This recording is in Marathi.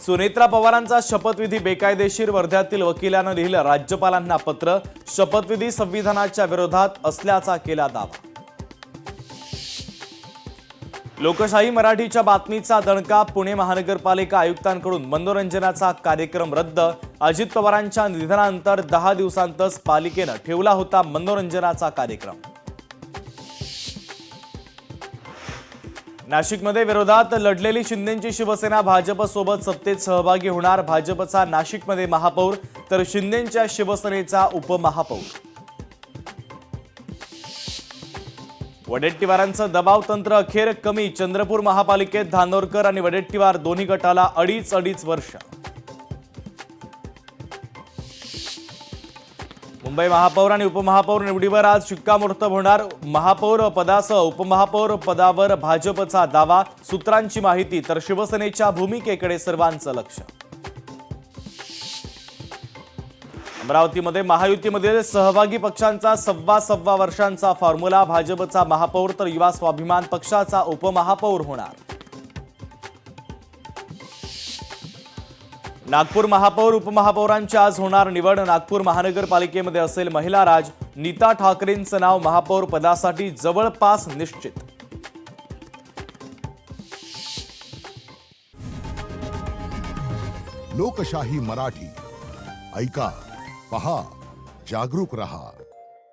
सुनेत्रा पवारांचा शपथविधी बेकायदेशीर, वर्ध्यातील वकिलानं लिहिलं राज्यपालांना पत्र. शपथविधी संविधानाच्या विरोधात असल्याचा केला दावा. लोकशाही मराठीच्या बातमीचा दणका. पुणे महानगरपालिका आयुक्तांकडून मनोरंजनाचा कार्यक्रम रद्द. अजित पवारांच्या निधनानंतर 10 दिवसांतच पालिकेनं ठेवला होता मनोरंजनाचा कार्यक्रम. नाशिकमध्ये विरोधात लढलेली शिंदेंची शिवसेना भाजपसोबत सत्तेत सहभागी होणार. भाजपचा नाशिकमध्ये महापौर तर शिंदेंच्या शिवसेनेचा उपमहापौर. वडेट्टीवारांचं दबाव तंत्र अखेर कमी. चंद्रपूर महापालिकेत धानोरकर आणि वडेट्टीवार दोन्ही गटाला अडीच वर्ष. मुंबई महापौर आणि उपमहापौर निवडीवर आज शिक्कामोर्तब होणार. महापौर पदासह उपमहापौर पदावर भाजपचा दावा. सूत्रांची माहिती तर शिवसेनेच्या भूमिकेकडे सर्वांचं लक्ष. अमरावतीमध्ये महायुतीमधील सहभागी पक्षांचा सव्वा वर्षांचा फॉर्म्युला. भाजपचा महापौर तर युवा स्वाभिमान पक्षाचा उपमहापौर होणार. नागपूर महापौर उपमहापौरांची आज होणार निवड. नागपूर महानगरपालिकेमध्ये असेल महिला राज. नीता ठाकरेंचं नाव महापौर पदासाठी जवळपास निश्चित. लोकशाही मराठी ऐका, पहा, जागरूक रहा.